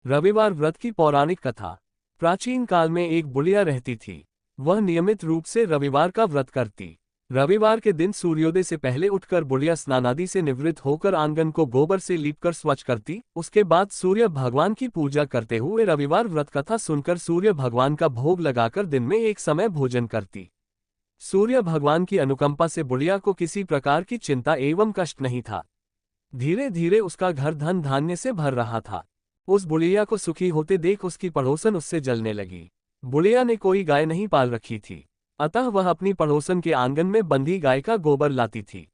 रविवार व्रत की पौराणिक कथा। प्राचीन काल में एक बुढ़िया रहती थी। वह नियमित रूप से रविवार का व्रत करती। रविवार के दिन सूर्योदय से पहले उठकर बुढ़िया स्नानादि से निवृत्त होकर आंगन को गोबर से लीपकर स्वच्छ करती। उसके बाद सूर्य भगवान की पूजा करते हुए रविवार व्रत कथा सुनकर सूर्य भगवान का भोग लगाकर दिन में एक समय भोजन करती। सूर्य भगवान की अनुकंपा से बुढ़िया को किसी प्रकार की चिंता एवं कष्ट नहीं था। धीरे धीरे उसका घर धन धान्य से भर रहा था। उस बुढ़िया को सुखी होते देख उसकी पड़ोसन उससे जलने लगी। बुढ़िया ने कोई गाय नहीं पाल रखी थी, अतः वह अपनी पड़ोसन के आंगन में बंधी गाय का गोबर लाती थी।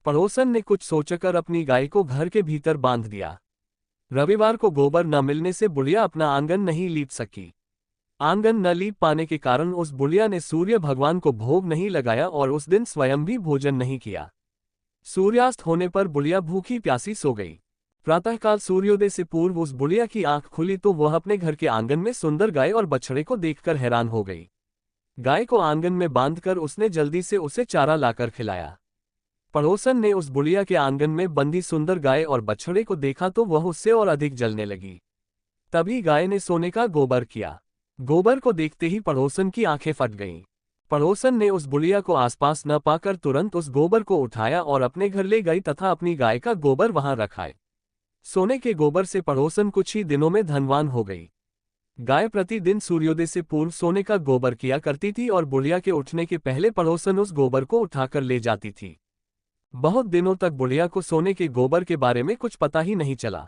पड़ोसन ने कुछ सोचकर अपनी गाय को घर के भीतर बांध दिया। रविवार को गोबर न मिलने से बुढ़िया अपना आंगन नहीं लीप सकी। आंगन न लीप पाने के कारण उस बुढ़िया ने सूर्य भगवान को भोग नहीं लगाया और उस दिन स्वयं भी भोजन नहीं किया। सूर्यास्त होने पर बुढ़िया भूखी प्यासी सो गई। प्रातःकाल सूर्योदय से पूर्व उस बुढ़िया की आंख खुली तो वह अपने घर के आंगन में सुंदर गाय और बछड़े को देखकर हैरान हो गई। गाय को आंगन में बांधकर उसने जल्दी से उसे चारा लाकर खिलाया। पड़ोसन ने उस बुढ़िया के आंगन में बंधी सुंदर गाय और बछड़े को देखा तो वह उससे और अधिक जलने लगी। तभी गाय ने सोने का गोबर किया। गोबर को देखते ही पड़ोसन की आंखें फट गईं। पड़ोसन ने उस बुढ़िया को आसपास न पाकर तुरंत उस गोबर को उठाया और अपने घर ले गई तथा अपनी गाय का गोबर वहां रखाए। सोने के गोबर से पड़ोसन कुछ ही दिनों में धनवान हो गई। गाय प्रतिदिन सूर्योदय से पूर्व सोने का गोबर किया करती थी और बुढ़िया के उठने के पहले पड़ोसन उस गोबर को उठाकर ले जाती थी। बहुत दिनों तक बुढ़िया को सोने के गोबर के बारे में कुछ पता ही नहीं चला।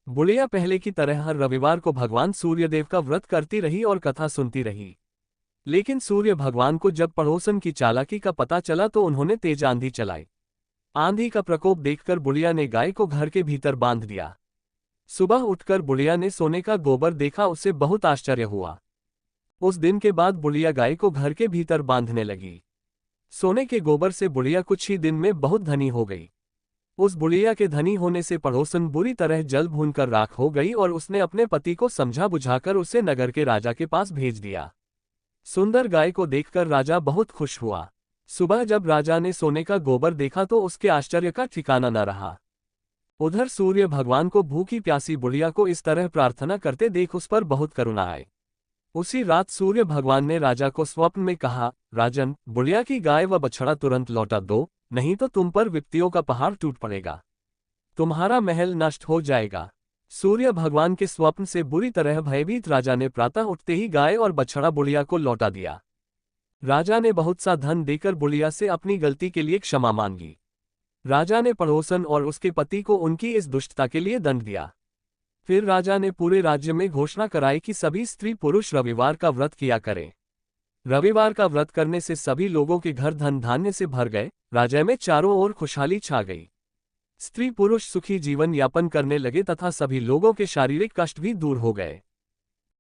बुढ़िया पहले की तरह हर रविवार को भगवान सूर्यदेव का व्रत करती रही और कथा सुनती रही। लेकिन सूर्य भगवान को जब पड़ोसन की चालाकी का पता चला तो उन्होंने तेज आंधी चलाई। आंधी का प्रकोप देखकर बुढ़िया ने गाय को घर के भीतर बांध दिया। सुबह उठकर बुढ़िया ने सोने का गोबर देखा, उससे बहुत आश्चर्य हुआ। उस दिन के बाद बुढ़िया गाय को घर के भीतर बांधने लगी। सोने के गोबर से बुढ़िया कुछ ही दिन में बहुत धनी हो गई। उस बुढ़िया के धनी होने से पड़ोसन बुरी तरह जल भूनकर राख हो गई और उसने अपने पति को समझा बुझाकर उसे नगर के राजा के पास भेज दिया। सुंदर गाय को देखकर राजा बहुत खुश हुआ। सुबह जब राजा ने सोने का गोबर देखा तो उसके आश्चर्य का ठिकाना न रहा। उधर सूर्य भगवान को भूखी प्यासी बुढ़िया को इस तरह प्रार्थना करते देख उस पर बहुत करुणा आई। उसी रात सूर्य भगवान ने राजा को स्वप्न में कहा, राजन, बुढ़िया की गाय व बछड़ा तुरंत लौटा दो, नहीं तो तुम पर विपत्तियों का पहाड़ टूट पड़ेगा, तुम्हारा महल नष्ट हो जाएगा। सूर्य भगवान के स्वप्न से बुरी तरह भयभीत राजा ने प्रातः उठते ही गाय और बछड़ा बुढ़िया को लौटा दिया। राजा ने बहुत सा धन देकर बुढ़िया से अपनी गलती के लिए क्षमा मांगी। राजा ने पड़ोसन और उसके पति को उनकी इस दुष्टता के लिए दंड दिया। फिर राजा ने पूरे राज्य में घोषणा कराई कि सभी स्त्री पुरुष रविवार का व्रत किया करें। रविवार का व्रत करने से सभी लोगों के घर धन धान्य से भर गए। राज्य में चारों ओर खुशहाली छा गई। स्त्री पुरुष सुखी जीवन यापन करने लगे तथा सभी लोगों के शारीरिक कष्ट भी दूर हो गए।